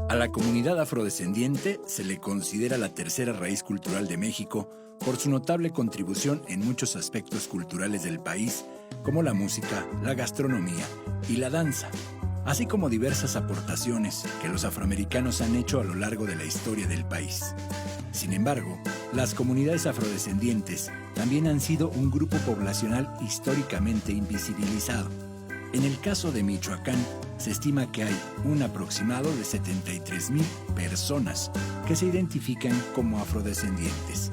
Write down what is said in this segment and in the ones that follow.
A la comunidad afrodescendiente se le considera la tercera raíz cultural de México por su notable contribución en muchos aspectos culturales del país, como la música, la gastronomía y la danza, así como diversas aportaciones que los afroamericanos han hecho a lo largo de la historia del país. Sin embargo, las comunidades afrodescendientes también han sido un grupo poblacional históricamente invisibilizado. En el caso de Michoacán, se estima que hay un aproximado de 73,000 personas que se identifican como afrodescendientes.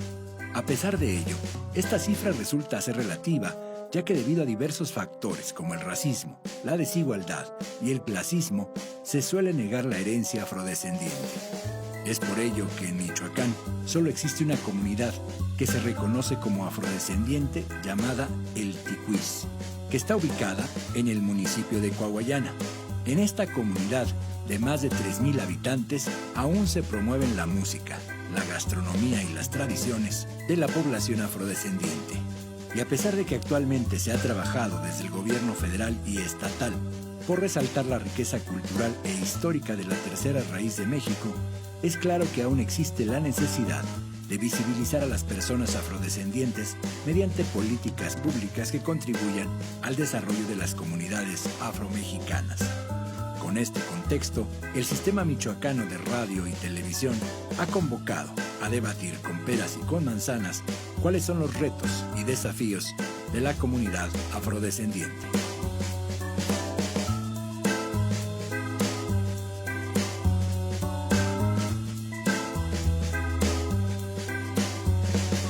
A pesar de ello, esta cifra resulta ser relativa, ya que debido a diversos factores como el racismo, la desigualdad y el clasismo, se suele negar la herencia afrodescendiente. Es por ello que en Michoacán solo existe una comunidad que se reconoce como afrodescendiente llamada El Ticuís, que está ubicada en el municipio de Coahuayana. En esta comunidad de más de 3,000 habitantes aún se promueven la música, la gastronomía y las tradiciones de la población afrodescendiente. Y a pesar de que actualmente se ha trabajado desde el gobierno federal y estatal por resaltar la riqueza cultural e histórica de la tercera raíz de México, es claro que aún existe la necesidad de visibilizar a las personas afrodescendientes mediante políticas públicas que contribuyan al desarrollo de las comunidades afromexicanas. Con este contexto, el Sistema Michoacano de Radio y Televisión ha convocado a debatir con peras y con manzanas cuáles son los retos y desafíos de la comunidad afrodescendiente.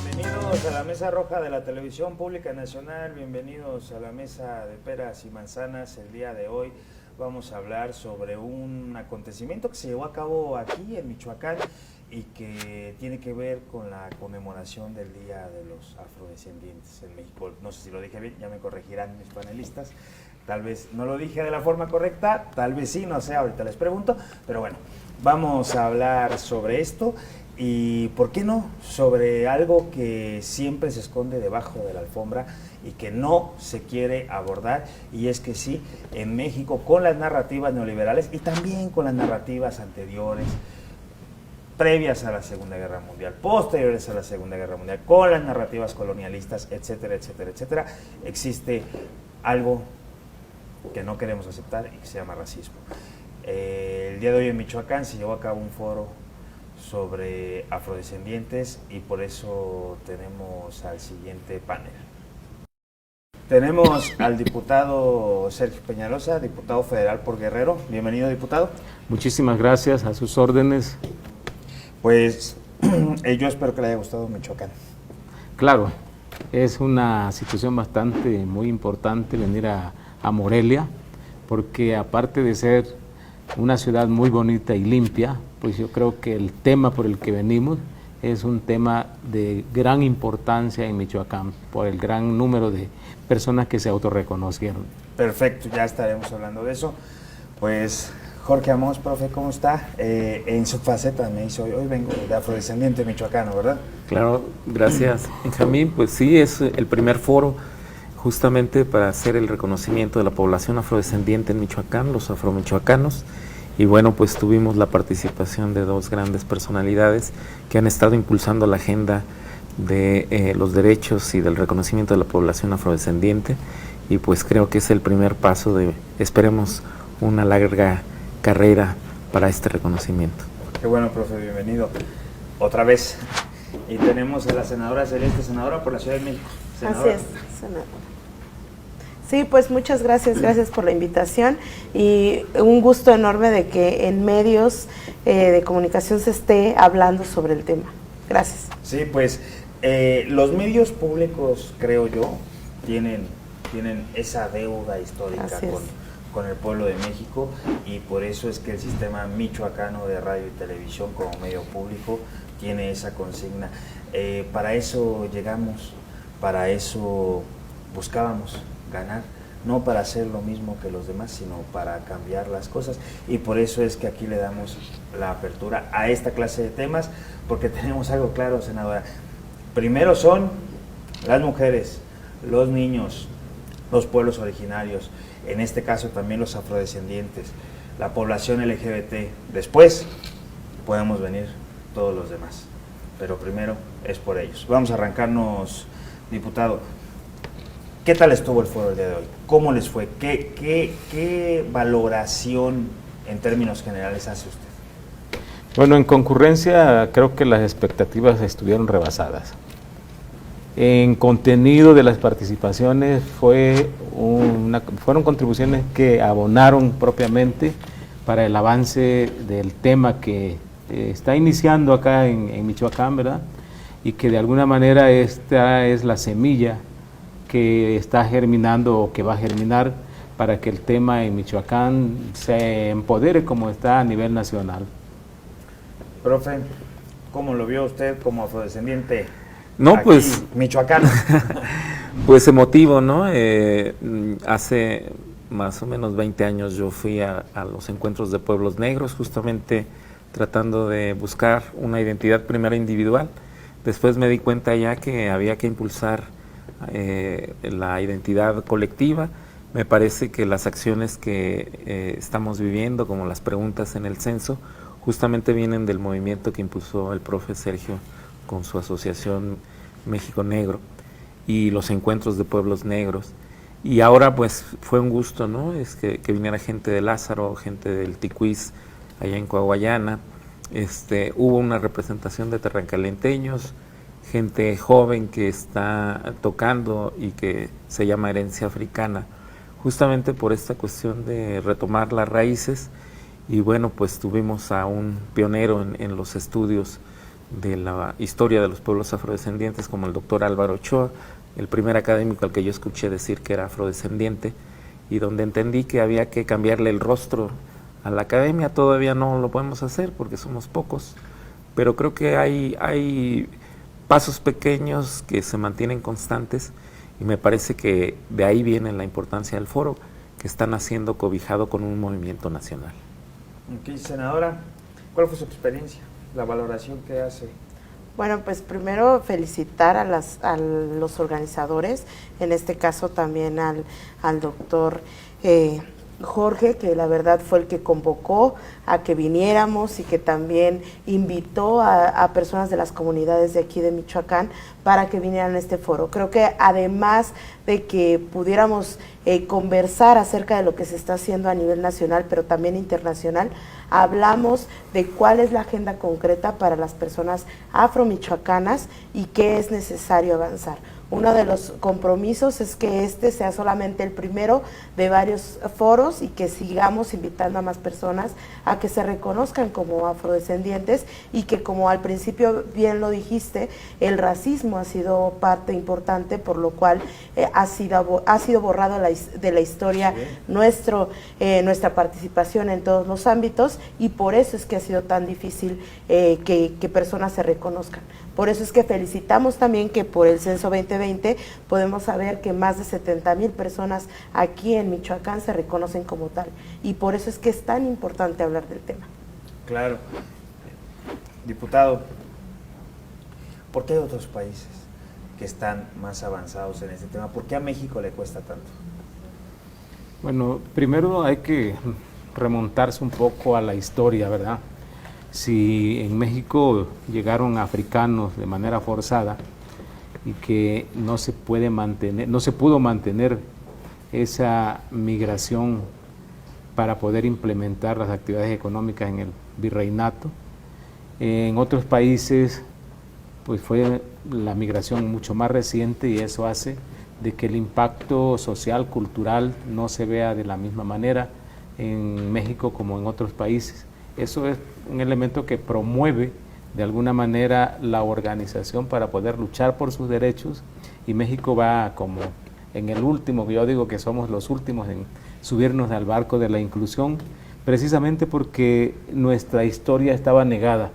Bienvenidos a la Mesa Roja de la Televisión Pública Nacional, bienvenidos a la Mesa de Peras y Manzanas. El día de hoy vamos a hablar sobre un acontecimiento que se llevó a cabo aquí en Michoacán y que tiene que ver con la conmemoración del Día de los Afrodescendientes en México. No sé si lo dije bien, ya me corregirán mis panelistas. Tal vez no lo dije de la forma correcta, tal vez sí, no sé, ahorita les pregunto. Pero bueno, vamos a hablar sobre esto y, ¿por qué no?, sobre algo que siempre se esconde debajo de la alfombra y que no se quiere abordar, y es que sí, en México, con las narrativas neoliberales y también con las narrativas anteriores, previas a la Segunda Guerra Mundial, posteriores a la Segunda Guerra Mundial, con las narrativas colonialistas, etcétera, etcétera, etcétera, existe algo que no queremos aceptar y que se llama racismo. El día de hoy en Michoacán se llevó a cabo un foro sobre afrodescendientes y por eso tenemos al siguiente panel. Tenemos al diputado Sergio Peñalosa, diputado federal por Guerrero. Bienvenido, diputado. Muchísimas gracias, a sus órdenes. Pues yo espero que le haya gustado Michoacán. Claro, es una situación muy importante venir a Morelia, porque aparte de ser una ciudad muy bonita y limpia, pues yo creo que el tema por el que venimos es un tema de gran importancia en Michoacán, por el gran número de personas que se autorreconocieron. Perfecto, ya estaremos hablando de eso. Pues Jorge Amos, profe, ¿cómo está? En su faceta me dice, hoy vengo de afrodescendiente michoacano, ¿verdad? Claro, gracias, Benjamín. Pues sí, es el primer foro justamente para hacer el reconocimiento de la población afrodescendiente en Michoacán, los afromichoacanos. Y bueno, pues tuvimos la participación de dos grandes personalidades que han estado impulsando la agenda de los derechos y del reconocimiento de la población afrodescendiente, y pues creo que es el primer paso de, esperemos, una larga carrera para este reconocimiento. Qué bueno, profe, bienvenido otra vez. Y tenemos a la senadora Celeste, senadora por la Ciudad de México. Senadora. Así es, senadora. Sí, pues muchas gracias por la invitación y un gusto enorme de que en medios de comunicación se esté hablando sobre el tema. Gracias. Sí, pues los medios públicos, creo yo, tienen esa deuda histórica con el pueblo de México, y por eso es que el Sistema Michoacano de Radio y Televisión como medio público tiene esa consigna. Para eso llegamos, para eso buscábamos ganar, no para hacer lo mismo que los demás, sino para cambiar las cosas, y por eso es que aquí le damos la apertura a esta clase de temas, porque tenemos algo claro, senadora. Primero son las mujeres, los niños, los pueblos originarios, en este caso también los afrodescendientes, la población LGBT. Después podemos venir todos los demás, pero primero es por ellos. Vamos a arrancarnos, diputado. ¿Qué tal estuvo el foro el día de hoy? ¿Cómo les fue? ¿Qué valoración en términos generales hace usted? Bueno, en concurrencia creo que las expectativas estuvieron rebasadas. En contenido de las participaciones fueron contribuciones que abonaron propiamente para el avance del tema que está iniciando acá en Michoacán, ¿verdad? Y que de alguna manera esta es la semilla que está germinando o que va a germinar para que el tema en Michoacán se empodere como está a nivel nacional. Profe, ¿cómo lo vio usted como afrodescendiente? No, aquí, pues michoacano. Pues emotivo, ¿no? Hace más o menos 20 años yo fui a los encuentros de pueblos negros, justamente tratando de buscar una identidad primero individual. Después me di cuenta ya que había que impulsar la identidad colectiva. Me parece que las acciones que estamos viviendo, como las preguntas en el censo, justamente vienen del movimiento que impulsó el profe Sergio con su asociación México Negro y los encuentros de pueblos negros. Y ahora pues fue un gusto, ¿no? Es que viniera gente de Lázaro, gente del Ticuís, allá en Coahuayana. Hubo una representación de terrancalenteños, gente joven que está tocando y que se llama Herencia Africana, justamente por esta cuestión de retomar las raíces. Y bueno, pues tuvimos a un pionero en los estudios de la historia de los pueblos afrodescendientes, como el doctor Álvaro Ochoa, el primer académico al que yo escuché decir que era afrodescendiente, y donde entendí que había que cambiarle el rostro a la academia. Todavía no lo podemos hacer porque somos pocos, pero creo que hay pasos pequeños que se mantienen constantes, y me parece que de ahí viene la importancia del foro, que están haciendo cobijado con un movimiento nacional. Ok, senadora, ¿cuál fue su experiencia? La valoración que hace. Bueno, pues primero felicitar a los organizadores, en este caso también al doctor Jorge, que la verdad fue el que convocó a que viniéramos y que también invitó a personas de las comunidades de aquí de Michoacán para que vinieran a este foro. Creo que además de que pudiéramos conversar acerca de lo que se está haciendo a nivel nacional, pero también internacional, hablamos de cuál es la agenda concreta para las personas afromichoacanas y qué es necesario avanzar. Uno de los compromisos es que este sea solamente el primero de varios foros y que sigamos invitando a más personas a que se reconozcan como afrodescendientes, y que, como al principio bien lo dijiste, el racismo ha sido parte importante, por lo cual ha sido borrado de la historia nuestra participación en todos los ámbitos, y por eso es que ha sido tan difícil que personas se reconozcan. Por eso es que felicitamos también que por el censo 2020 podemos saber que más de 70,000 personas aquí en Michoacán se reconocen como tal, y por eso es que es tan importante hablar del tema. Claro. Diputado, ¿por qué hay otros países que están más avanzados en este tema? ¿Por qué a México le cuesta tanto? Bueno, primero hay que remontarse un poco a la historia, ¿verdad? Si en México llegaron africanos de manera forzada y que no se pudo mantener esa migración para poder implementar las actividades económicas en el virreinato, en otros países pues fue la migración mucho más reciente, y eso hace de que el impacto social, cultural no se vea de la misma manera en México como en otros países. Eso es un elemento que promueve de alguna manera la organización para poder luchar por sus derechos, y México va como en el último, yo digo que somos los últimos en subirnos al barco de la inclusión, precisamente porque nuestra historia estaba negada,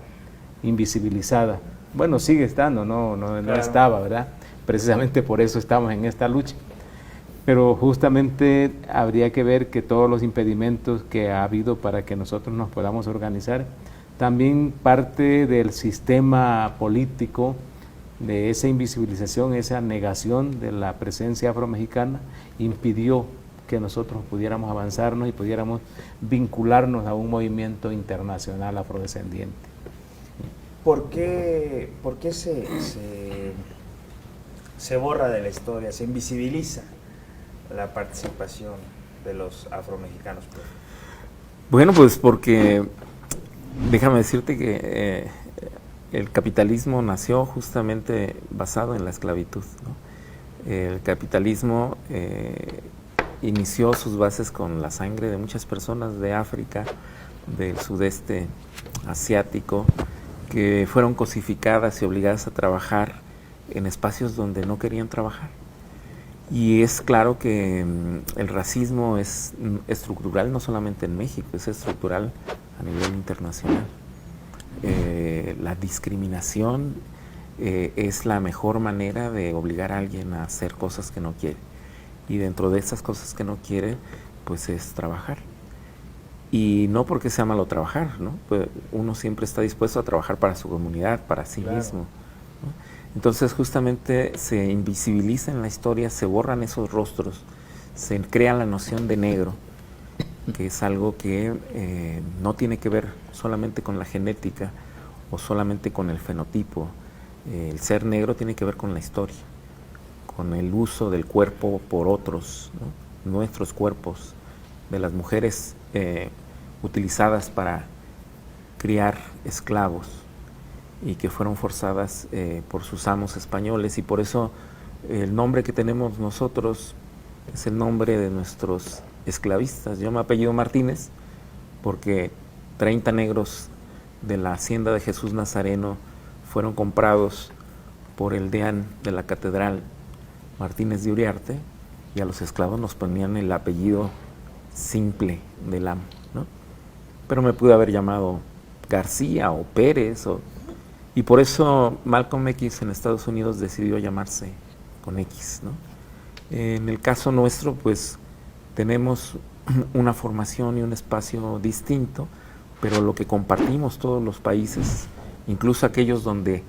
invisibilizada. Bueno, sigue estando, no estaba, ¿verdad? Precisamente por eso estamos en esta lucha. Pero justamente habría que ver que todos los impedimentos que ha habido para que nosotros nos podamos organizar, también parte del sistema político, de esa invisibilización, esa negación de la presencia afromexicana, impidió que nosotros pudiéramos avanzarnos y pudiéramos vincularnos a un movimiento internacional afrodescendiente. ¿Por qué se borra de la historia, se invisibiliza la participación de los afromexicanos? Bueno, pues porque déjame decirte que el capitalismo nació justamente basado en la esclavitud, ¿no? El capitalismo inició sus bases con la sangre de muchas personas de África, del sudeste asiático, que fueron cosificadas y obligadas a trabajar en espacios donde no querían trabajar. Y es claro que el racismo es estructural no solamente en México, es estructural a nivel internacional. La discriminación es la mejor manera de obligar a alguien a hacer cosas que no quiere. Y dentro de esas cosas que no quiere, pues es trabajar. Y no porque sea malo trabajar, ¿no? Pues uno siempre está dispuesto a trabajar para su comunidad, para sí mismo, ¿no? Entonces justamente se invisibiliza en la historia, se borran esos rostros, se crea la noción de negro, que es algo que no tiene que ver solamente con la genética o solamente con el fenotipo. El ser negro tiene que ver con la historia, con el uso del cuerpo por otros, ¿no? Nuestros cuerpos, de las mujeres utilizadas para criar esclavos y que fueron forzadas por sus amos españoles, y por eso el nombre que tenemos nosotros es el nombre de nuestros esclavistas. Yo me apellido Martínez porque 30 negros de la hacienda de Jesús Nazareno fueron comprados por el deán de la catedral, Martínez de Uriarte, y a los esclavos nos ponían el apellido simple del amo, ¿no? Pero me pude haber llamado García o Pérez, y por eso Malcolm X en Estados Unidos decidió llamarse con X, ¿no? En el caso nuestro, pues tenemos una formación y un espacio distinto, pero lo que compartimos todos los países, incluso aquellos donde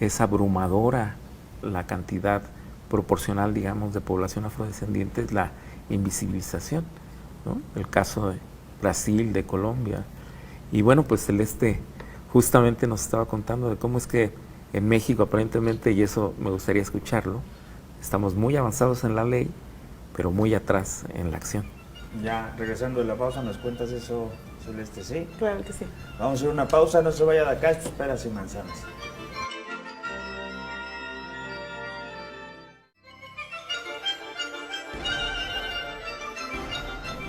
es abrumadora la cantidad proporcional, digamos, de población afrodescendiente, es la invisibilización, ¿no? El caso de Brasil, de Colombia. Y bueno, pues Celeste justamente nos estaba contando de cómo es que en México aparentemente, y eso me gustaría escucharlo, estamos muy avanzados en la ley, pero muy atrás en la acción. Ya, regresando de la pausa, ¿nos cuentas eso, Celeste? ¿Sí? Claro que sí. Vamos a hacer una pausa, no se vaya de acá, esto es Peras y Manzanas.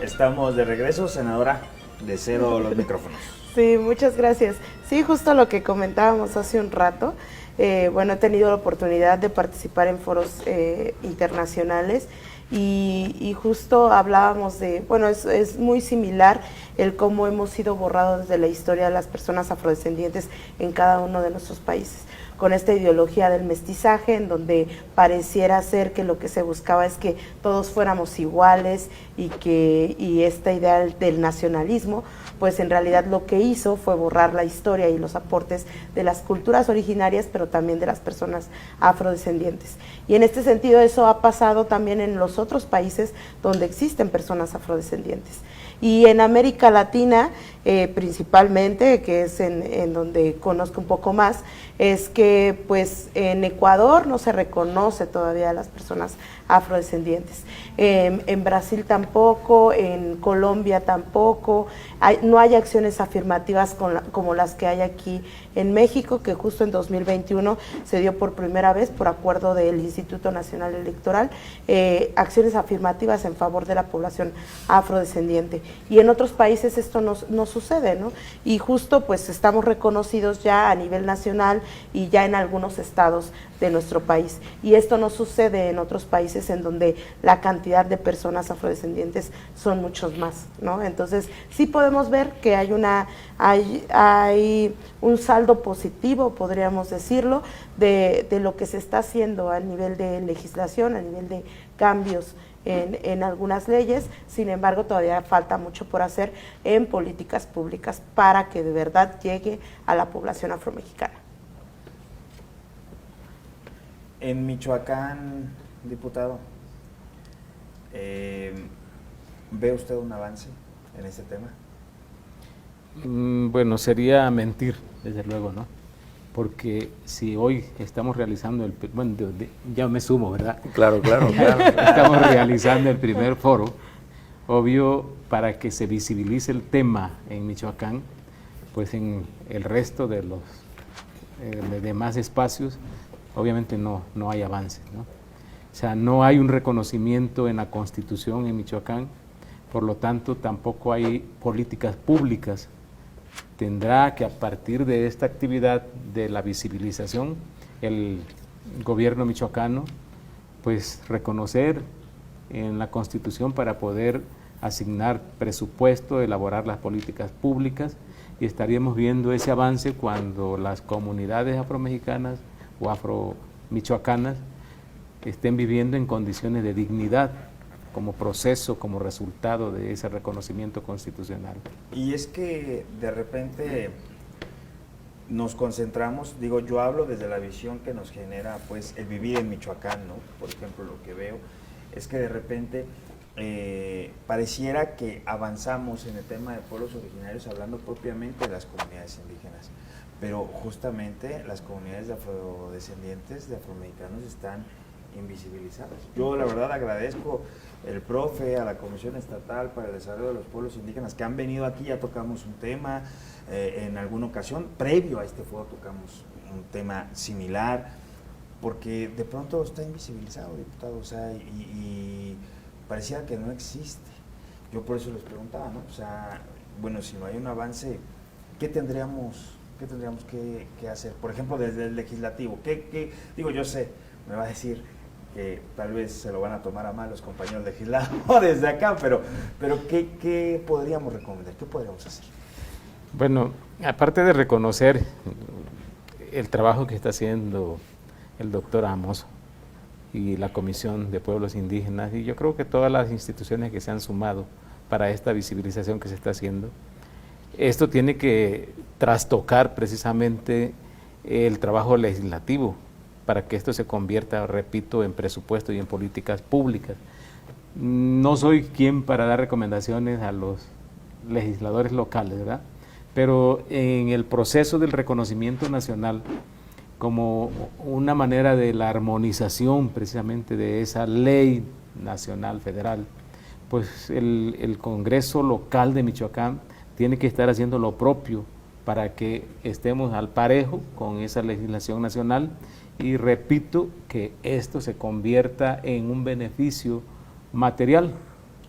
Estamos de regreso, senadora, de cero los micrófonos. Sí, muchas gracias. Sí, justo lo que comentábamos hace un rato. Bueno, he tenido la oportunidad de participar en foros internacionales y justo hablábamos de, bueno, es muy similar el cómo hemos sido borrados de la historia de las personas afrodescendientes en cada uno de nuestros países, con esta ideología del mestizaje, en donde pareciera ser que lo que se buscaba es que todos fuéramos iguales y esta idea del nacionalismo, pues en realidad lo que hizo fue borrar la historia y los aportes de las culturas originarias, pero también de las personas afrodescendientes. Y en este sentido eso ha pasado también en los otros países donde existen personas afrodescendientes. Y en América Latina, principalmente, que es en donde conozco un poco más, es que pues en Ecuador no se reconoce todavía a las personas afrodescendientes, en Brasil tampoco, en Colombia tampoco, no hay acciones afirmativas como las que hay aquí en México, que justo en 2021 se dio por primera vez por acuerdo del Instituto Nacional Electoral, acciones afirmativas en favor de la población afrodescendiente. Y en otros países esto no sucede, ¿no? Y justo pues estamos reconocidos ya a nivel nacional y ya en algunos estados de nuestro país. Y esto no sucede en otros países en donde la cantidad de personas afrodescendientes son muchos más, ¿no? Entonces sí podemos ver que hay un saldo positivo, podríamos decirlo, de lo que se está haciendo a nivel de legislación, a nivel de cambios en algunas leyes. Sin embargo, todavía falta mucho por hacer en políticas públicas para que de verdad llegue a la población afromexicana. En Michoacán, diputado, ¿Ve usted un avance en este tema? Bueno, sería mentir, desde luego, ¿no? Porque si hoy estamos realizando bueno, ya me sumo, ¿verdad? Claro. Estamos realizando el primer foro, obvio, para que se visibilice el tema en Michoacán, pues en el resto de los demás espacios, obviamente no hay avance, ¿no? O sea, no hay un reconocimiento en la Constitución en Michoacán, por lo tanto tampoco hay políticas públicas. Tendrá que, a partir de esta actividad de la visibilización, el gobierno michoacano pues reconocer en la Constitución para poder asignar presupuesto, elaborar las políticas públicas, y estaríamos viendo ese avance cuando las comunidades afromexicanas o afromichoacanas estén viviendo en condiciones de dignidad como proceso, como resultado de ese reconocimiento constitucional. Y es que de repente nos concentramos, digo, yo hablo desde la visión que nos genera pues el vivir en Michoacán, ¿no? Por ejemplo, lo que veo es que de repente pareciera que avanzamos en el tema de pueblos originarios hablando propiamente de las comunidades indígenas, pero justamente las comunidades de afrodescendientes, de afromexicanos, están invisibilizadas. Yo la verdad agradezco el profe, a la Comisión Estatal para el Desarrollo de los Pueblos Indígenas que han venido aquí. Ya tocamos un tema en alguna ocasión, previo a este foro tocamos un tema similar, porque de pronto está invisibilizado, diputado, o sea, y parecía que no existe. Yo por eso les preguntaba, ¿no? O sea, bueno, si no hay un avance, ¿qué tendríamos que hacer? Por ejemplo, desde el legislativo, digo, yo sé, me va a decir que tal vez se lo van a tomar a mal los compañeros legisladores de acá, pero ¿qué podríamos recomendar? ¿Qué podríamos hacer? Bueno, aparte de reconocer el trabajo que está haciendo el doctor Amos y la Comisión de Pueblos Indígenas, y yo creo que todas las instituciones que se han sumado para esta visibilización que se está haciendo, esto tiene que trastocar precisamente el trabajo legislativo, para que esto se convierta, repito, en presupuesto y en políticas públicas. No soy quien para dar recomendaciones a los legisladores locales, ¿verdad? Pero en el proceso del reconocimiento nacional, como una manera de la armonización precisamente de esa ley nacional federal, pues el Congreso local de Michoacán tiene que estar haciendo lo propio para que estemos al parejo con esa legislación nacional. Y repito, que esto se convierta en un beneficio material,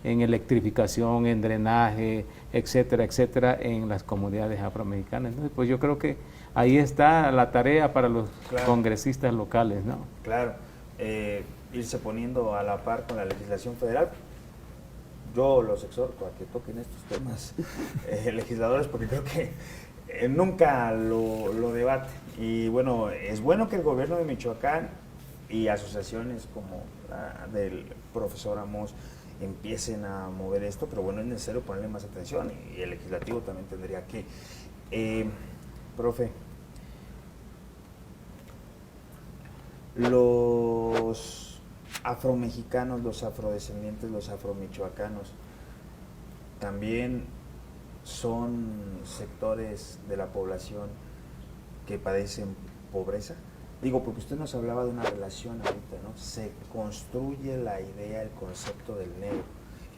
en electrificación, en drenaje, etcétera, etcétera, en las comunidades afromexicanas. Entonces, pues yo creo que ahí está la tarea para los congresistas locales, ¿no? Claro, irse poniendo a la par con la legislación federal. Yo los exhorto a que toquen estos temas legisladores, porque creo que nunca lo debate. Y bueno, es bueno que el gobierno de Michoacán y asociaciones como la del profesor Amos empiecen a mover esto, pero bueno, es necesario ponerle más atención, y el legislativo también tendría que. Profe, los afromexicanos, los afrodescendientes, los afromichoacanos también son sectores de la población que padecen pobreza. Digo, porque usted nos hablaba de una relación ahorita, ¿no? Se construye la idea, el concepto del negro,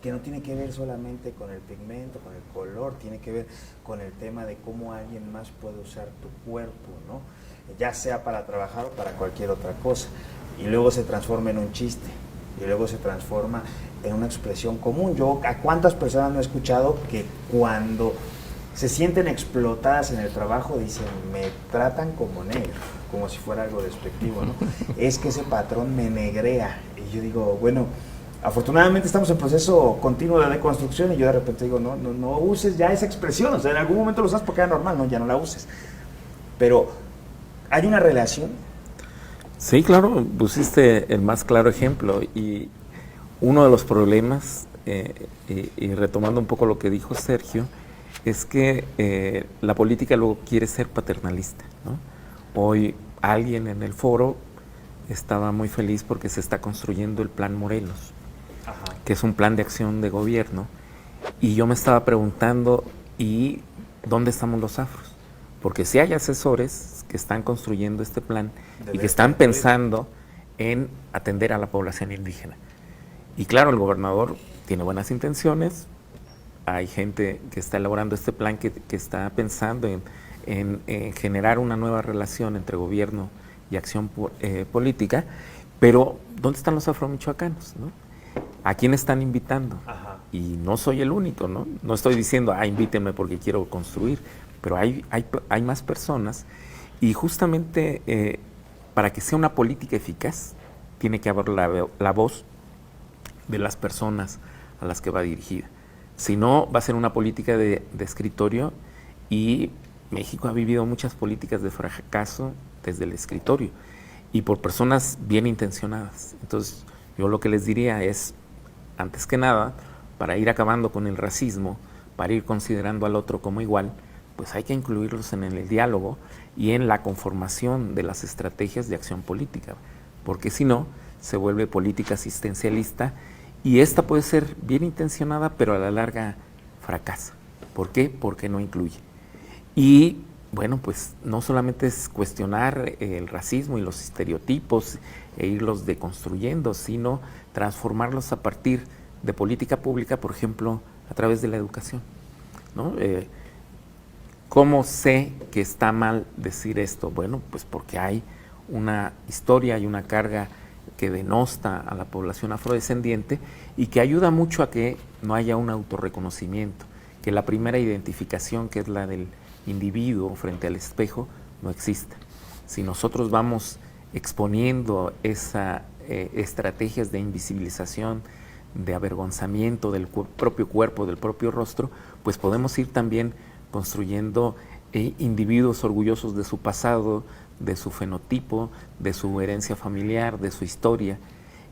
que no tiene que ver solamente con el pigmento, con el color, tiene que ver con el tema de cómo alguien más puede usar tu cuerpo, ¿no? Ya sea para trabajar o para cualquier otra cosa. Y luego se transforma en un chiste, y luego se transforma en una expresión común. Yo, ¿a cuántas personas no he escuchado que cuando se sienten explotadas en el trabajo dicen, me tratan como negro, como si fuera algo despectivo, ¿no? Es que ese patrón me negrea. Y yo digo, bueno, afortunadamente estamos en proceso continuo de deconstrucción, y yo de repente digo, no uses ya esa expresión, o sea, en algún momento lo usas porque era normal, no, ya no la uses. Pero, ¿hay una relación? Sí, claro, pusiste el más claro ejemplo, y uno de los problemas, y retomando un poco lo que dijo Sergio, es que la política luego quiere ser paternalista, ¿no? Hoy alguien en el foro estaba muy feliz porque se está construyendo el Plan Morelos, que es un plan de acción de gobierno Y yo me estaba preguntando, ¿y dónde estamos los afros? Porque si hay asesores que están construyendo este plan y que están pensando en atender a la población indígena. Y claro, el gobernador tiene buenas intenciones, hay gente que está elaborando este plan que está pensando en generar una nueva relación entre gobierno y acción política, pero ¿dónde están los afromichoacanos, no? ¿A quién están invitando? Ajá. Y no soy el único, ¿no? No estoy diciendo, invítenme porque quiero construir, pero hay más personas y justamente para que sea una política eficaz tiene que haber la voz de las personas a las que va dirigida. Si no, va a ser una política de escritorio y México ha vivido muchas políticas de fracaso desde el escritorio y por personas bien intencionadas. Entonces, yo lo que les diría es, antes que nada, para ir acabando con el racismo, para ir considerando al otro como igual, pues hay que incluirlos en el diálogo y en la conformación de las estrategias de acción política, porque si no, se vuelve política asistencialista y esta puede ser bien intencionada, pero a la larga fracasa. ¿Por qué? Porque no incluye. Y bueno, pues no solamente es cuestionar el racismo y los estereotipos e irlos deconstruyendo, sino transformarlos a partir de política pública, por ejemplo, a través de la educación, ¿no? ¿Cómo sé que está mal decir esto? Bueno, pues porque hay una historia y una carga que denosta a la población afrodescendiente y que ayuda mucho a que no haya un autorreconocimiento, que la primera identificación, que es la del individuo frente al espejo, no exista. Si nosotros vamos exponiendo esas estrategias de invisibilización, de avergonzamiento del propio cuerpo, del propio rostro, pues podemos ir también construyendo individuos orgullosos de su pasado, de su fenotipo, de su herencia familiar, de su historia.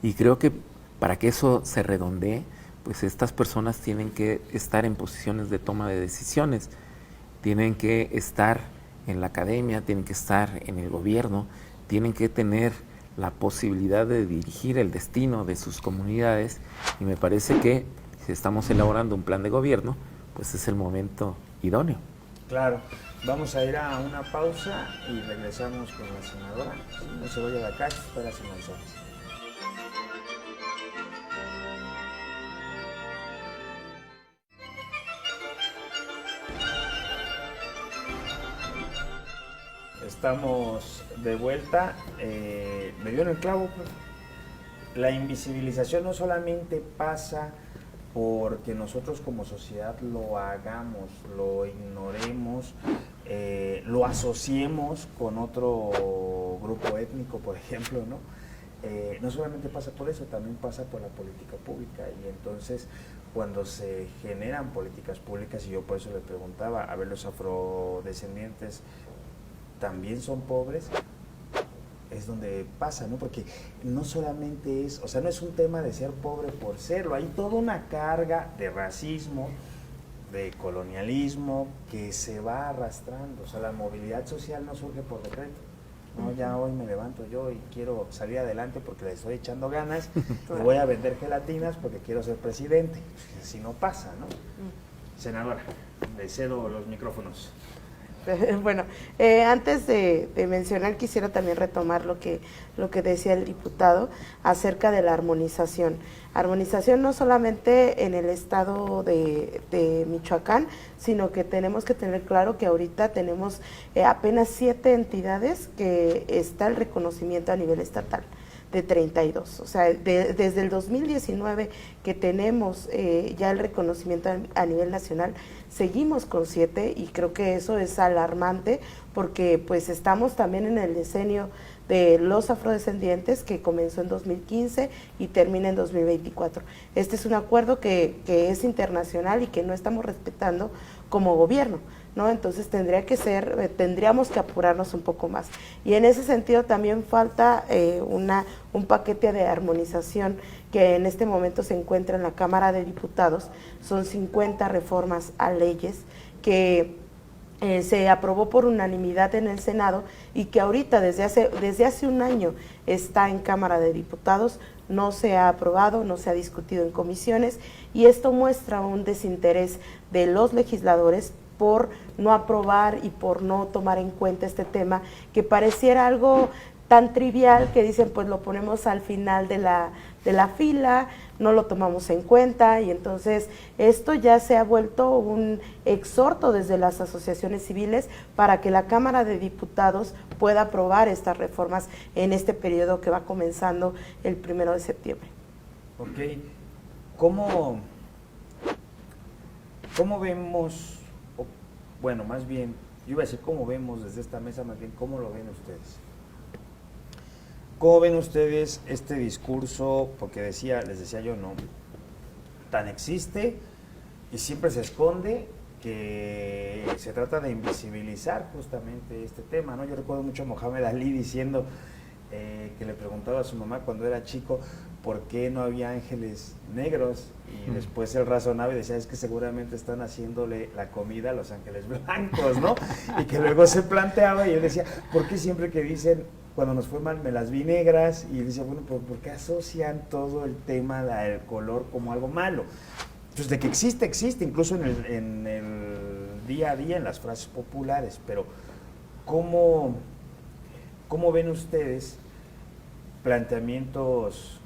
Y creo que para que eso se redondee, pues estas personas tienen que estar en posiciones de toma de decisiones, tienen que estar en la academia, tienen que estar en el gobierno, tienen que tener la posibilidad de dirigir el destino de sus comunidades, y me parece que si estamos elaborando un plan de gobierno, pues es el momento idóneo. Claro, vamos a ir a una pausa y regresamos con la senadora. No se vaya de acá, espera sin mensajes. Estamos de vuelta, me dio en el clavo, pues. La invisibilización no solamente pasa porque nosotros como sociedad lo hagamos, lo ignoremos, lo asociemos con otro grupo étnico, por ejemplo, ¿no? No solamente pasa por eso, también pasa por la política pública, y entonces cuando se generan políticas públicas, y yo por eso le preguntaba, a ver, los afrodescendientes también son pobres, es donde pasa, ¿no? Porque no solamente es, o sea, no es un tema de ser pobre por serlo, hay toda una carga de racismo, de colonialismo que se va arrastrando, o sea, la movilidad social no surge por decreto, ¿no? Ya hoy me levanto yo y quiero salir adelante porque le estoy echando ganas y voy a vender gelatinas porque quiero ser presidente, si no pasa, ¿no? Senadora, le cedo los micrófonos. Bueno, antes de mencionar, quisiera también retomar lo que decía el diputado acerca de la armonización. Armonización no solamente en el estado de Michoacán, sino que tenemos que tener claro que ahorita tenemos apenas 7 entidades que está el reconocimiento a nivel estatal, de 32. O sea, desde el 2019 que tenemos ya el reconocimiento a nivel nacional, seguimos con 7, y creo que eso es alarmante porque pues estamos también en el decenio de los afrodescendientes que comenzó en 2015 y termina en 2024. Este es un acuerdo que es internacional y que no estamos respetando como gobierno, ¿no? Entonces tendríamos que apurarnos un poco más. Y en ese sentido también falta un paquete de armonización que en este momento se encuentra en la Cámara de Diputados. Son 50 reformas a leyes que se aprobó por unanimidad en el Senado y que ahorita desde hace un año está en Cámara de Diputados. no se ha aprobado, no se ha discutido en comisiones, y esto muestra un desinterés de los legisladores por no aprobar y por no tomar en cuenta este tema, que pareciera algo tan trivial que dicen pues lo ponemos al final de la fila, no lo tomamos en cuenta, y entonces esto ya se ha vuelto un exhorto desde las asociaciones civiles para que la Cámara de Diputados pueda aprobar estas reformas en este periodo que va comenzando el 1 de septiembre. Ok, ¿cómo vemos, bueno, más bien, yo iba a decir cómo vemos desde esta mesa, más bien, cómo lo ven ustedes? ¿Cómo ven ustedes este discurso? Porque les decía yo, no, tan existe y siempre se esconde, que se trata de invisibilizar justamente este tema, ¿no? Yo recuerdo mucho a Mohamed Ali diciendo que le preguntaba a su mamá cuando era chico por qué no había ángeles negros, y después él razonaba y decía, es que seguramente están haciéndole la comida a los ángeles blancos, ¿no? Y que luego se planteaba y él decía, ¿por qué siempre que dicen cuando nos fue mal me las vi negras? Y decía, bueno, ¿por qué asocian todo el tema del color como algo malo? Entonces, de que existe, incluso en el día a día, en las frases populares, pero ¿cómo ven ustedes planteamientos,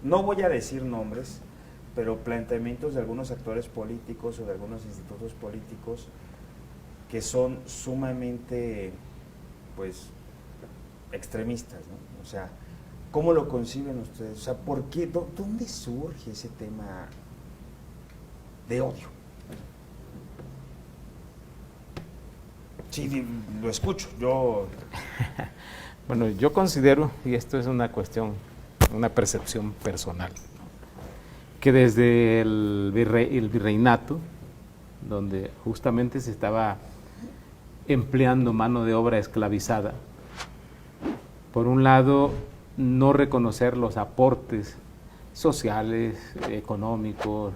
no voy a decir nombres, pero planteamientos de algunos actores políticos o de algunos institutos políticos que son sumamente, pues, extremistas, ¿no? O sea, ¿cómo lo conciben ustedes? O sea, ¿por qué? ¿Dónde surge ese tema de odio? Sí, lo escucho, yo... Bueno, yo considero, y esto es una cuestión, una percepción personal, que desde el virreinato, donde justamente se estaba empleando mano de obra esclavizada, por un lado, no reconocer los aportes sociales, económicos,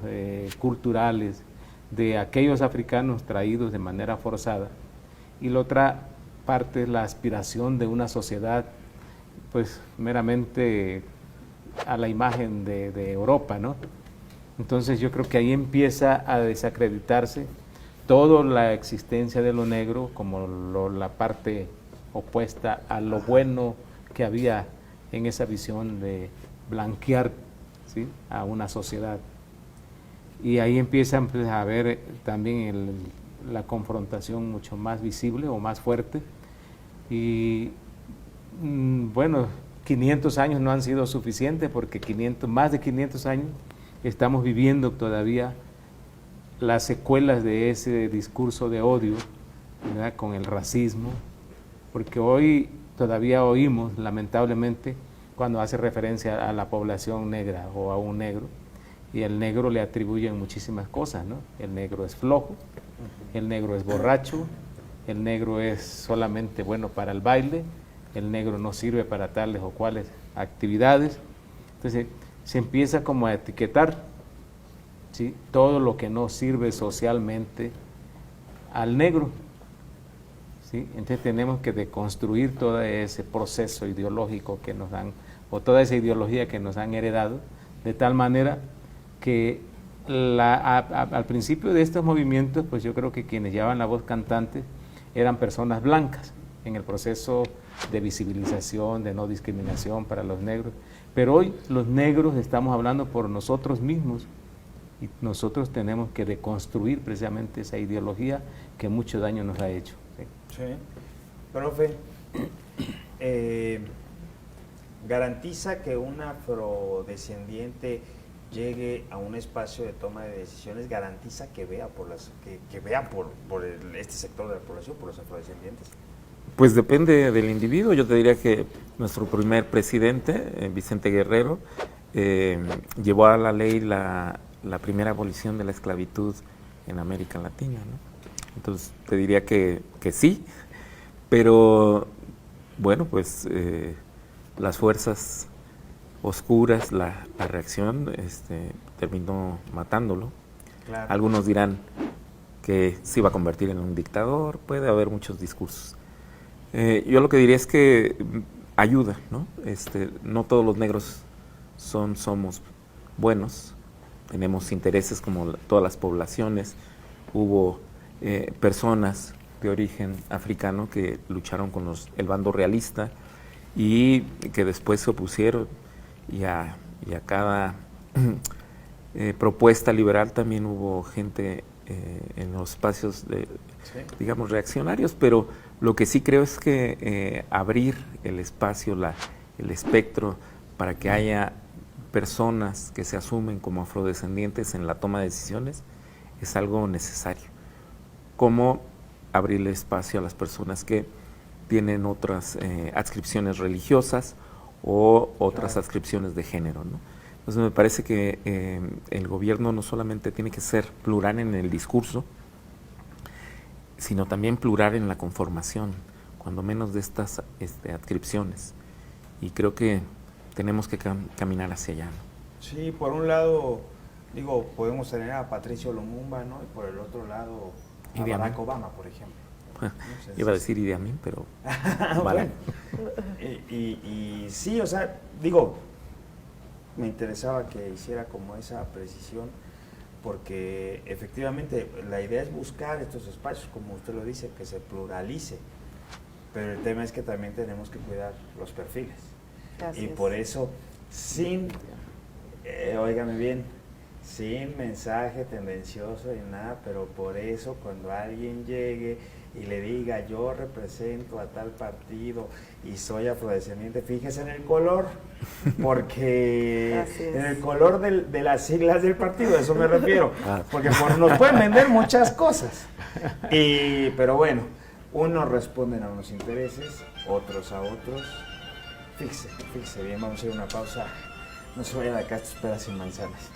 culturales de aquellos africanos traídos de manera forzada, y la otra parte es la aspiración de una sociedad pues meramente a la imagen de Europa, ¿no? Entonces yo creo que ahí empieza a desacreditarse toda la existencia de lo negro como la parte opuesta a lo bueno que había en esa visión de blanquear, ¿sí?, a una sociedad. Y ahí empieza pues, a haber también la confrontación mucho más visible o más fuerte. Y bueno, 500 años no han sido suficientes, porque más de 500 años estamos viviendo todavía las secuelas de ese discurso de odio, ¿verdad?, con el racismo, porque hoy todavía oímos, lamentablemente, cuando hace referencia a la población negra o a un negro, y el negro le atribuyen muchísimas cosas, ¿no? El negro es flojo, el negro es borracho, el negro es solamente bueno para el baile, el negro no sirve para tales o cuales actividades. Entonces se empieza como a etiquetar, ¿sí?, todo lo que no sirve socialmente al negro, ¿sí? Entonces tenemos que deconstruir todo ese proceso ideológico que nos dan, o toda esa ideología que nos han heredado, de tal manera que al principio de estos movimientos, pues yo creo que quienes llevaban la voz cantante eran personas blancas en el proceso de visibilización, de no discriminación para los negros. Pero hoy los negros estamos hablando por nosotros mismos, y nosotros tenemos que deconstruir precisamente esa ideología que mucho daño nos ha hecho. Sí. Profe, ¿garantiza que un afrodescendiente llegue a un espacio de toma de decisiones? ¿Garantiza que vea por este sector de la población, por los afrodescendientes? Pues depende del individuo. Yo te diría que nuestro primer presidente, Vicente Guerrero, llevó a la ley la primera abolición de la esclavitud en América Latina, ¿no? Entonces te diría que sí, pero bueno, pues las fuerzas oscuras, la reacción terminó matándolo. Claro. Algunos dirán que se iba a convertir en un dictador, puede haber muchos discursos. Yo lo que diría es que ayuda, ¿no? No todos los negros somos buenos, tenemos intereses como todas las poblaciones. Hubo personas de origen africano que lucharon con el bando realista y que después se opusieron, y a cada propuesta liberal también hubo gente en los espacios digamos, reaccionarios, pero lo que sí creo es que abrir el espacio, el espectro, para que haya personas que se asumen como afrodescendientes en la toma de decisiones es algo necesario. Como abrirle espacio a las personas que tienen otras adscripciones religiosas o otras adscripciones de género, ¿no? Entonces me parece que el gobierno no solamente tiene que ser plural en el discurso, sino también plural en la conformación, cuando menos de estas adscripciones. Y creo que tenemos que caminar hacia allá, ¿no? Sí, por un lado, digo, podemos tener a Patricio Lumumba, ¿no? Y por el otro lado, a Barack Obama, por ejemplo. ¿No? Iba a decir Idi Amin, pero vale. Y sí, o sea, digo, me interesaba que hiciera como esa precisión, porque efectivamente la idea es buscar estos espacios, como usted lo dice, que se pluralice, pero el tema es que también tenemos que cuidar los perfiles. Y por eso, óigame bien, sin mensaje tendencioso y nada, pero por eso cuando alguien llegue y le diga yo represento a tal partido y soy afrodescendiente, fíjese en el color, porque en el color de las siglas del partido, a eso me refiero, porque nos pueden vender muchas cosas, pero bueno, unos responden a unos intereses, otros a otros. Fíjese bien, vamos a ir a una pausa, no se vaya de acá, esto es Peras y Manzanas.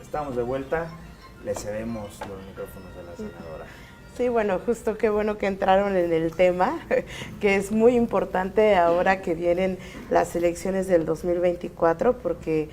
Estamos de vuelta, le cedemos los micrófonos a la senadora. Sí, bueno, justo qué bueno que entraron en el tema, que es muy importante ahora que vienen las elecciones del 2024, porque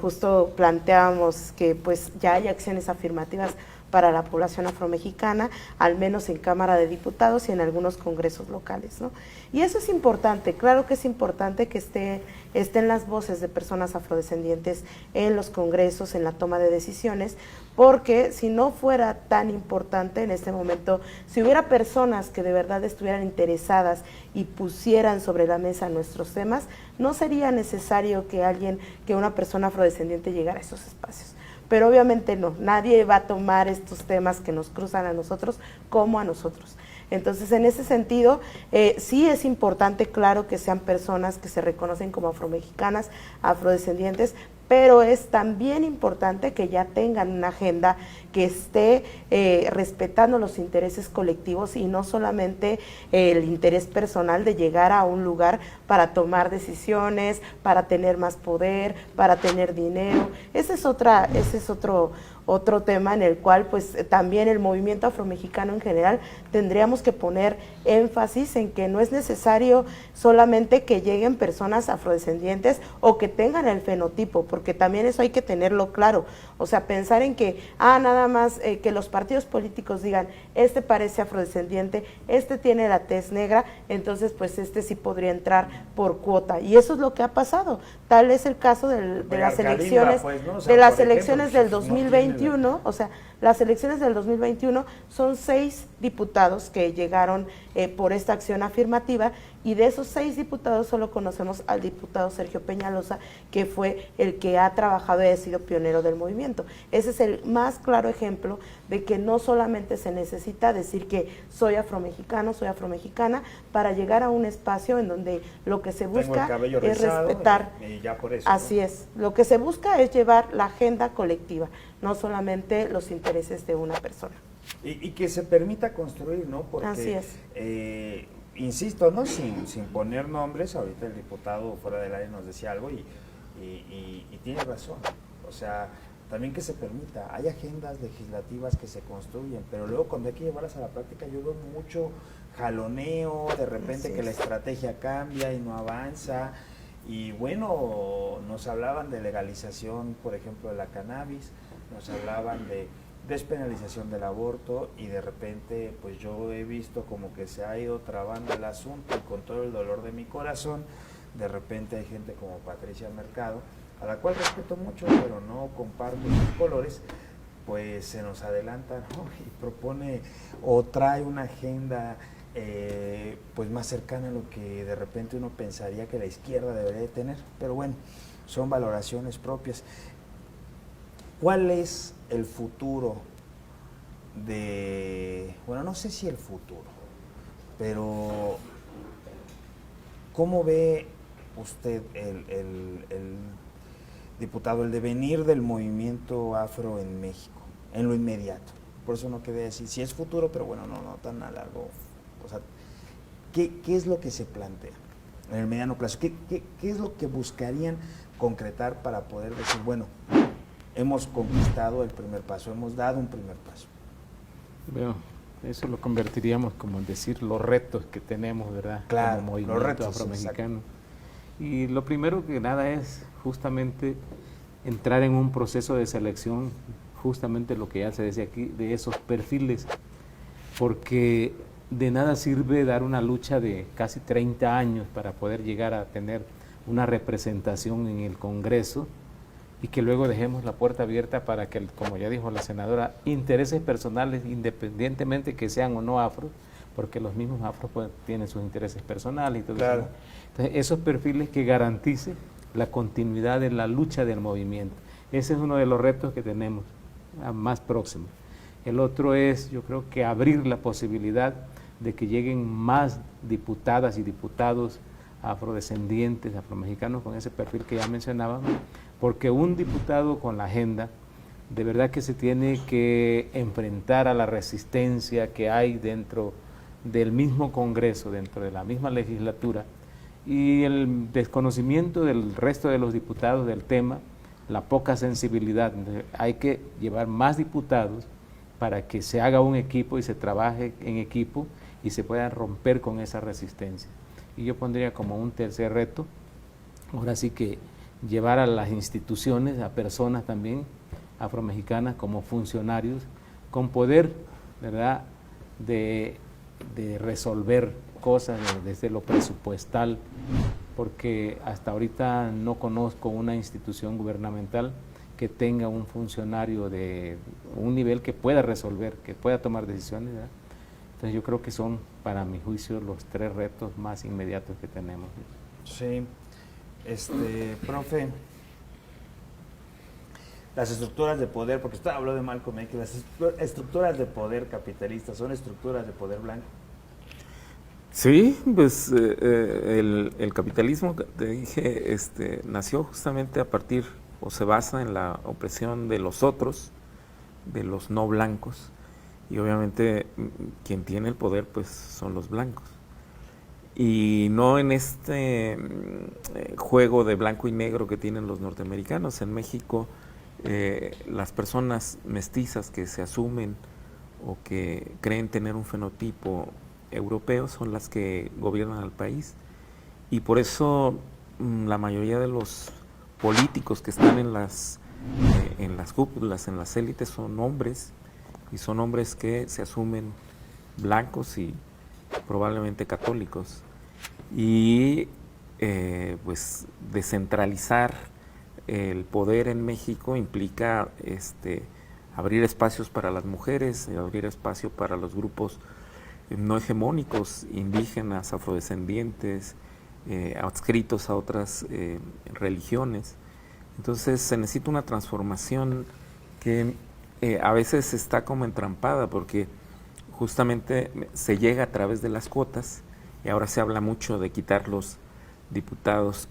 justo planteábamos que pues ya hay acciones afirmativas para la población afromexicana, al menos en Cámara de Diputados y en algunos congresos locales, ¿no? Y eso es importante, claro que es importante que estén las voces de personas afrodescendientes en los congresos, en la toma de decisiones, porque si no fuera tan importante en este momento, si hubiera personas que de verdad estuvieran interesadas y pusieran sobre la mesa nuestros temas, no sería necesario que una persona afrodescendiente llegara a esos espacios. Pero obviamente no, nadie va a tomar estos temas que nos cruzan a nosotros como a nosotros. Entonces, en ese sentido, sí es importante, claro, que sean personas que se reconocen como afromexicanas, afrodescendientes, pero es también importante que ya tengan una agenda que esté respetando los intereses colectivos y no solamente el interés personal de llegar a un lugar para tomar decisiones, para tener más poder, para tener dinero. Ese es otro tema en el cual pues también el movimiento afromexicano en general tendríamos que poner énfasis en que no es necesario solamente que lleguen personas afrodescendientes o que tengan el fenotipo, porque también eso hay que tenerlo claro. O sea, pensar en que, nada más que los partidos políticos digan, este parece afrodescendiente, este tiene la tez negra, entonces pues este sí podría entrar por cuota. Y eso es lo que ha pasado. Tal es el caso de las elecciones, pues, ¿no? O sea, de las elecciones del 2021, o sea, las elecciones del 2021 son 6 diputados que llegaron por esta acción afirmativa, y de esos 6 diputados solo conocemos al diputado Sergio Peñalosa, que fue el que ha trabajado y ha sido pionero del movimiento. Ese es el más claro ejemplo de que no solamente se necesita decir que soy afromexicano, soy afromexicana, para llegar a un espacio en donde lo que se busca es respetar. Y ya por eso, así, ¿no? Es, lo que se busca es llevar la agenda colectiva, no solamente los intereses de una persona. Y que se permita construir, ¿no? Porque, así es. Insisto, ¿no? Sin poner nombres, ahorita el diputado fuera del área nos decía algo y tiene razón. O sea, también que se permita, hay agendas legislativas que se construyen, pero luego cuando hay que llevarlas a la práctica yo veo mucho jaloneo, de repente que la estrategia cambia y no avanza. Y bueno, nos hablaban de legalización, por ejemplo, de la cannabis, nos hablaban de despenalización del aborto, y de repente pues yo he visto como que se ha ido trabando el asunto, y con todo el dolor de mi corazón, de repente hay gente como Patricia Mercado, a la cual respeto mucho, pero no comparto sus colores, pues se nos adelanta, ¿no? Y propone o trae una agenda pues más cercana a lo que de repente uno pensaría que la izquierda debería de tener, pero bueno, son valoraciones propias. ¿Cuál es el futuro bueno, no sé si el futuro, pero ¿cómo ve usted el diputado, el devenir del movimiento afro en México, en lo inmediato? Por eso no quedé decir si es futuro, pero bueno, no tan a largo. O sea, ¿qué es lo que se plantea en el mediano plazo? ¿Qué es lo que buscarían concretar para poder decir, bueno, hemos conquistado el primer paso, hemos dado un primer paso? Bueno, eso lo convertiríamos como en decir los retos que tenemos, ¿verdad? Claro, como movimiento los retos afromexicano. Y lo primero que nada es justamente entrar en un proceso de selección, justamente lo que ya se decía aquí, de esos perfiles, porque de nada sirve dar una lucha de casi 30 años para poder llegar a tener una representación en el Congreso y que luego dejemos la puerta abierta para que, como ya dijo la senadora, intereses personales, independientemente que sean o no afros, porque los mismos afros pues, tienen sus intereses personales y todo claro. eso. Entonces, esos perfiles que garanticen la continuidad de la lucha del movimiento. Ese es uno de los retos que tenemos más próximos. El otro es, yo creo que abrir la posibilidad de que lleguen más diputadas y diputados afrodescendientes, afromexicanos con ese perfil que ya mencionábamos, porque un diputado con la agenda de verdad que se tiene que enfrentar a la resistencia que hay dentro del mismo Congreso, dentro de la misma legislatura, y el desconocimiento del resto de los diputados del tema, la poca sensibilidad. Entonces, hay que llevar más diputados para que se haga un equipo y se trabaje en equipo y se pueda romper con esa resistencia. Y yo pondría como un tercer reto, ahora sí que llevar a las instituciones, a personas también afromexicanas como funcionarios, con poder, ¿verdad?, de resolver cosas desde lo presupuestal, porque hasta ahorita no conozco una institución gubernamental que tenga un funcionario de un nivel que pueda resolver, que pueda tomar decisiones, ¿verdad? Entonces yo creo que son, para mi juicio, los tres retos más inmediatos que tenemos. Sí, profe, las estructuras de poder, porque usted habló de Malcolm X, las estructuras de poder capitalistas son estructuras de poder blanco. Sí, pues el capitalismo, te dije, nació justamente a partir, o se basa en la opresión de los otros, de los no blancos, y obviamente quien tiene el poder pues son los blancos. Y no en este juego de blanco y negro que tienen los norteamericanos. En México las personas mestizas que se asumen o que creen tener un fenotipo europeo son las que gobiernan al país, y por eso la mayoría de los políticos que están en las cúpulas, en las élites, son hombres, y son hombres que se asumen blancos y probablemente católicos. Y pues descentralizar el poder en México implica abrir espacios para las mujeres, abrir espacio para los grupos no hegemónicos, indígenas, afrodescendientes, adscritos a otras religiones. Entonces se necesita una transformación que a veces está como entrampada, porque justamente se llega a través de las cuotas, y ahora se habla mucho de quitar los diputados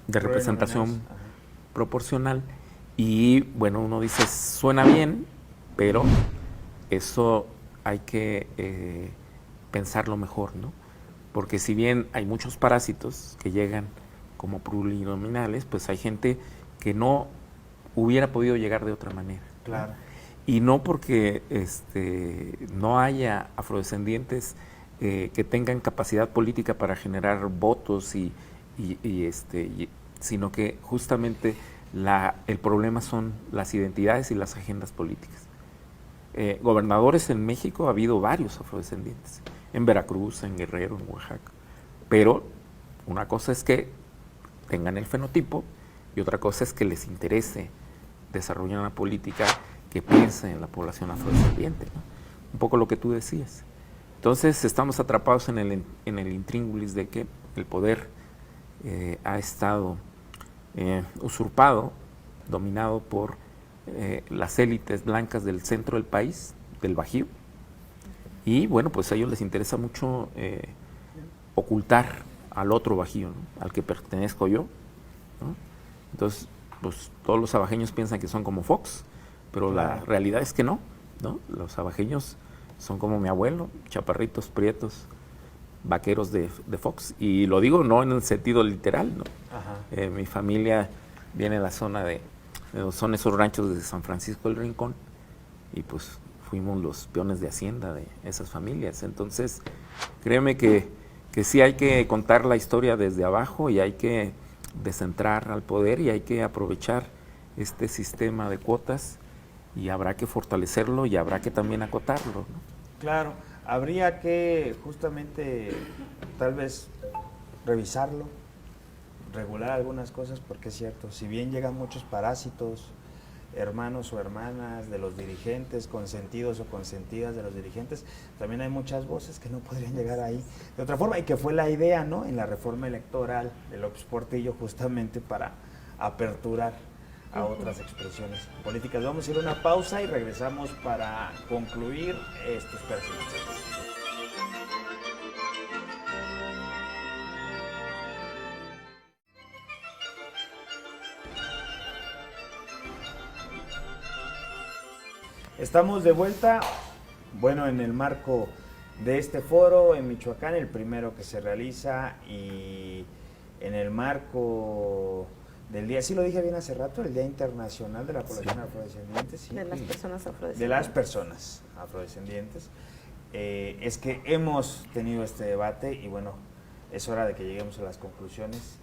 de representación proporcional, y bueno, uno dice, suena bien, pero eso hay que pensarlo mejor, ¿no? Porque si bien hay muchos parásitos que llegan como plurinominales, pues hay gente que no hubiera podido llegar de otra manera. Claro. Y no porque no haya afrodescendientes que tengan capacidad política para generar votos sino que justamente el problema son las identidades y las agendas políticas. Gobernadores en México ha habido varios afrodescendientes, en Veracruz, en Guerrero, en Oaxaca, pero una cosa es que tengan el fenotipo y otra cosa es que les interese desarrollar una política que piense en la población afrodescendiente, ¿no? Un poco lo que tú decías. Entonces estamos atrapados en el intríngulis de que el poder ha estado usurpado, dominado por las élites blancas del centro del país, del Bajío, y bueno, pues a ellos les interesa mucho ocultar al otro Bajío, ¿no? Al que pertenezco yo, ¿no? Entonces, pues todos los abajeños piensan que son como Fox, pero la realidad es que no, ¿no? Los abajeños son como mi abuelo, chaparritos, prietos, vaqueros de Fox, y lo digo no en el sentido literal, ¿no? Mi familia viene de la zona son esos ranchos de San Francisco del Rincón, y pues fuimos los peones de hacienda de esas familias. Entonces, créeme que sí hay que contar la historia desde abajo y hay que descentrar al poder y hay que aprovechar este sistema de cuotas y habrá que fortalecerlo y habrá que también acotarlo, ¿no? Claro, habría que justamente tal vez revisarlo, regular algunas cosas, porque es cierto, si bien llegan muchos parásitos, hermanos o hermanas de los dirigentes, consentidos o consentidas de los dirigentes, también hay muchas voces que no podrían llegar ahí de otra forma, y que fue la idea, ¿no?, en la reforma electoral de López Portillo, justamente para aperturar a otras expresiones políticas. Vamos a ir a una pausa y regresamos para concluir estos personajes. Estamos de vuelta, bueno, en el marco de este foro en Michoacán, el primero que se realiza, y en el marco del día, sí lo dije bien hace rato, el Día Internacional de la Población Afrodescendiente. Sí, de las personas afrodescendientes. De las personas afrodescendientes. Es que hemos tenido este debate y bueno, es hora de que lleguemos a las conclusiones.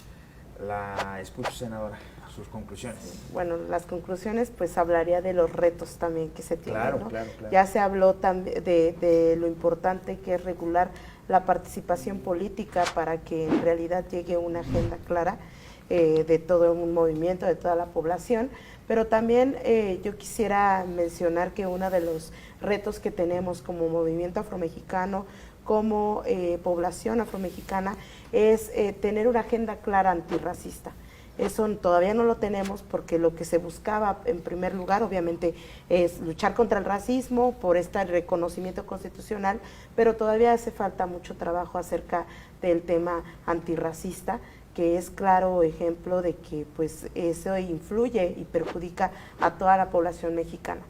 La escucho, senadora, sus conclusiones. Bueno, las conclusiones, pues hablaría de los retos también que se tienen, claro, ¿no? Claro. Ya se habló también de lo importante que es regular la participación política para que en realidad llegue una agenda clara de todo un movimiento, de toda la población, pero también yo quisiera mencionar que uno de los retos que tenemos como movimiento afromexicano, como población afromexicana, es tener una agenda clara antirracista. Eso todavía no lo tenemos porque lo que se buscaba en primer lugar obviamente es luchar contra el racismo por este reconocimiento constitucional, pero todavía hace falta mucho trabajo acerca del tema antirracista, que es claro ejemplo de que pues eso influye y perjudica a toda la población mexicana.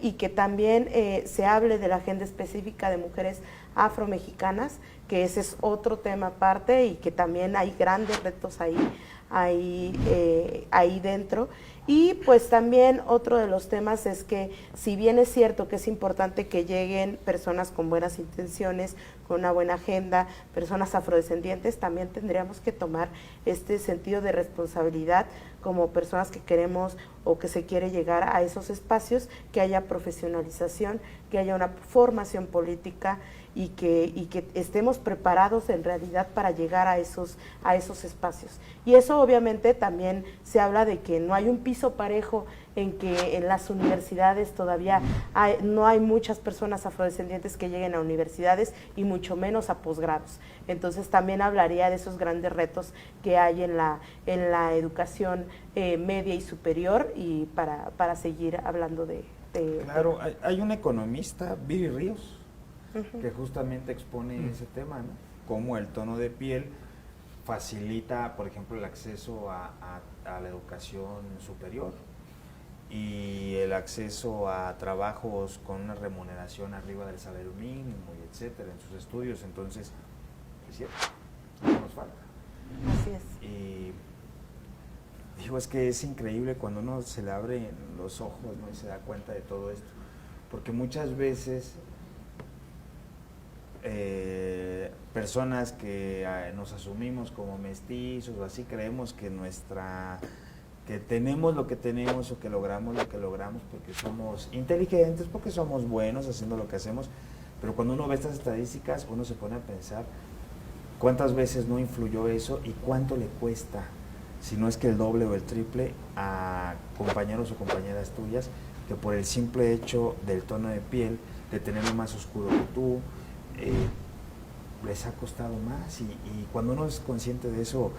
Y que también se hable de la agenda específica de mujeres afromexicanas, que ese es otro tema aparte y que también hay grandes retos ahí dentro. Y pues también otro de los temas es que si bien es cierto que es importante que lleguen personas con buenas intenciones, con una buena agenda, personas afrodescendientes, también tendríamos que tomar este sentido de responsabilidad como personas que queremos o que se quiere llegar a esos espacios, que haya profesionalización, que haya una formación política y que estemos preparados en realidad para llegar a esos espacios. Y eso obviamente también se habla de que no hay un piso parejo, en que en las universidades todavía no hay muchas personas afrodescendientes que lleguen a universidades y mucho menos a posgrados. Entonces también hablaría de esos grandes retos que hay en la educación media y superior, y para seguir hablando de claro, hay un economista, Viri Ríos, que justamente expone ese tema, ¿no? Cómo el tono de piel facilita, por ejemplo, el acceso a la educación superior y el acceso a trabajos con una remuneración arriba del salario mínimo, y etcétera, en sus estudios. Entonces, es cierto, no nos falta. Así es. Y digo, es que es increíble cuando uno se le abren los ojos, ¿no?, y se da cuenta de todo esto, porque muchas veces personas que nos asumimos como mestizos o así, creemos que que tenemos lo que tenemos o que logramos lo que logramos porque somos inteligentes, porque somos buenos haciendo lo que hacemos, pero cuando uno ve estas estadísticas, uno se pone a pensar cuántas veces no influyó eso y cuánto le cuesta, si no es que el doble o el triple, a compañeros o compañeras tuyas, que por el simple hecho del tono de piel, de tenerlo más oscuro que tú, les ha costado más, y cuando uno es consciente de eso,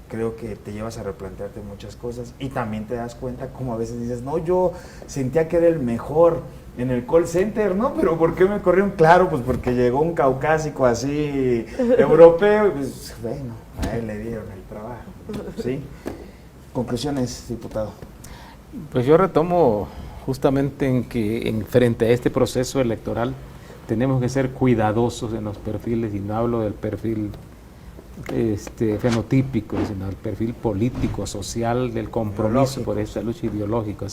creo que te llevas a replantearte muchas cosas y también te das cuenta como a veces dices, no, yo sentía que era el mejor en el call center, ¿no? Pero ¿por qué me corrieron? Claro, pues porque llegó un caucásico así europeo, pues bueno, a él le dieron el trabajo, ¿sí? Conclusiones, diputado. Pues yo retomo justamente en que frente a este proceso electoral tenemos que ser cuidadosos en los perfiles, y no hablo del perfil fenotípico, sino del perfil político, social, del compromiso por esta lucha ideológica,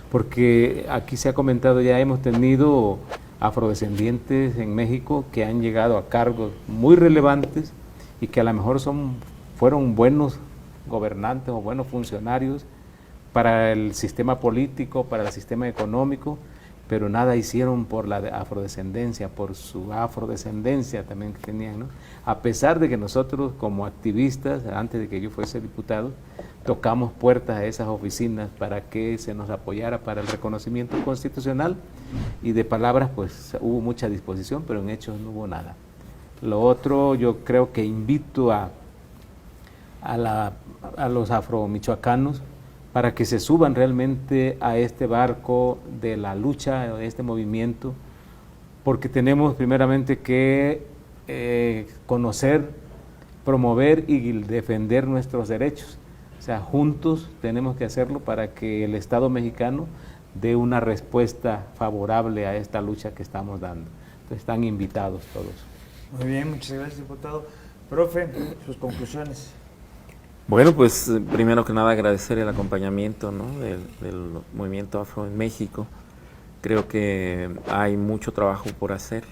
porque aquí se ha comentado, ya hemos tenido afrodescendientes en México que han llegado a cargos muy relevantes y que a lo mejor fueron buenos gobernantes o buenos funcionarios para el sistema político, para el sistema económico, pero nada hicieron por la afrodescendencia, por su afrodescendencia también que tenían, ¿no? A pesar de que nosotros como activistas, antes de que yo fuese diputado, tocamos puertas a esas oficinas para que se nos apoyara para el reconocimiento constitucional, y de palabras pues hubo mucha disposición, pero en hechos no hubo nada. Lo otro, yo creo que invito a los afromichoacanos para que se suban realmente a este barco de la lucha, de este movimiento, porque tenemos primeramente que conocer, promover y defender nuestros derechos. O sea, juntos tenemos que hacerlo para que el Estado mexicano dé una respuesta favorable a esta lucha que estamos dando. Entonces, están invitados todos. Muy bien, muchas gracias, diputado. Profe, sus conclusiones. Bueno, pues primero que nada agradecer el acompañamiento, ¿no?, del movimiento afro en México. Creo que hay mucho trabajo por hacer,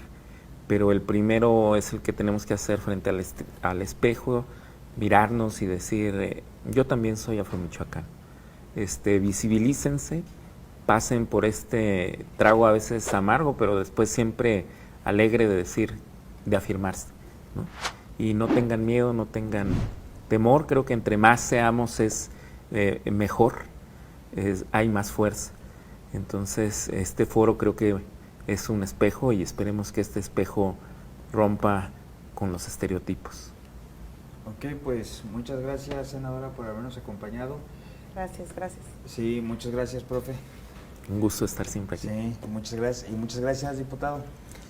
pero el primero es el que tenemos que hacer frente al espejo, mirarnos y decir, yo también soy afromichoacano. Visibilícense, pasen por este trago a veces amargo, pero después siempre alegre de decir, de afirmarse, ¿no? Y no tengan miedo, no tengan temor. Creo que entre más seamos es mejor, hay más fuerza. Entonces este foro creo que es un espejo y esperemos que este espejo rompa con los estereotipos. Ok, pues muchas gracias, senadora, por habernos acompañado. Gracias. Sí, muchas gracias, profe. Un gusto estar siempre aquí. Sí, muchas gracias. Y muchas gracias, diputado.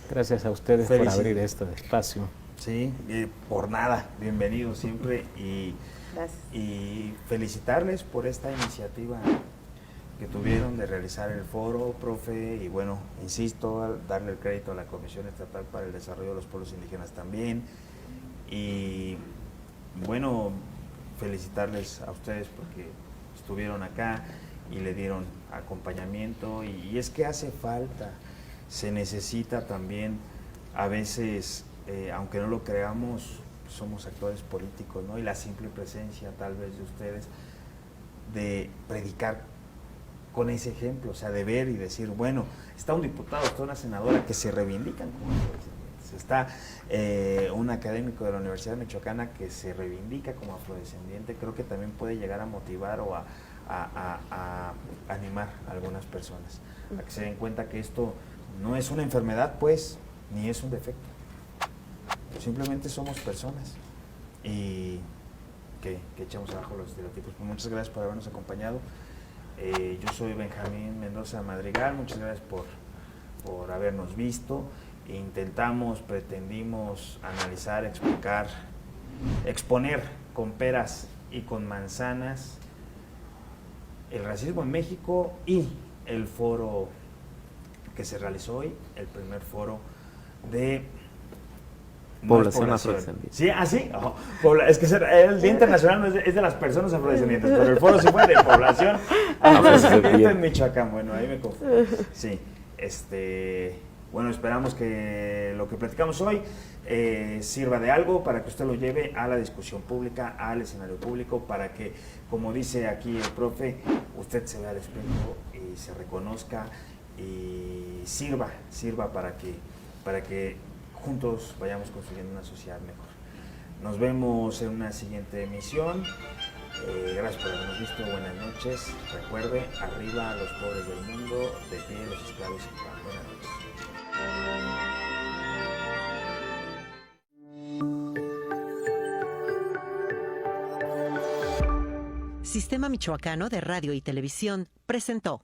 Gracias a ustedes por abrir este espacio. Sí, por nada, bienvenido siempre, y felicitarles por esta iniciativa que tuvieron de realizar el foro, profe, y bueno, insisto, darle el crédito a la Comisión Estatal para el Desarrollo de los Pueblos Indígenas también, y bueno, felicitarles a ustedes porque estuvieron acá y le dieron acompañamiento, y es que hace falta, se necesita también a veces, aunque no lo creamos, somos actores políticos, ¿no? Y la simple presencia tal vez de ustedes, de predicar con ese ejemplo, o sea, de ver y decir, bueno, está un diputado, está una senadora que se reivindican como afrodescendientes, está un académico de la Universidad Michoacana que se reivindica como afrodescendiente. Creo que también puede llegar a motivar o a animar a algunas personas a que se den cuenta que esto no es una enfermedad, pues, ni es un defecto. Simplemente somos personas y que echamos abajo los estereotipos. Pues muchas gracias por habernos acompañado. Yo soy Benjamín Mendoza Madrigal, muchas gracias por habernos visto. Pretendimos analizar, explicar, exponer con peras y con manzanas el racismo en México y el foro que se realizó hoy, el primer foro de población afrodescendiente. ¿Sí? ¿Ah, sí? Oh, es que el Día Internacional no es de las personas afrodescendientes, pero el foro sí fue de población afrodescendiente en Michoacán. Bueno, ahí me confundo. Sí, Bueno, esperamos que lo que platicamos hoy sirva de algo para que usted lo lleve a la discusión pública, al escenario público, para que, como dice aquí el profe, usted se vea al espejo y se reconozca y sirva para que juntos vayamos construyendo una sociedad mejor. Nos vemos en una siguiente emisión. Gracias por habernos visto, buenas noches. Recuerde, arriba los pobres del mundo, de pie los esclavos y pan. Buenas noches. Sistema Michoacano de Radio y Televisión presentó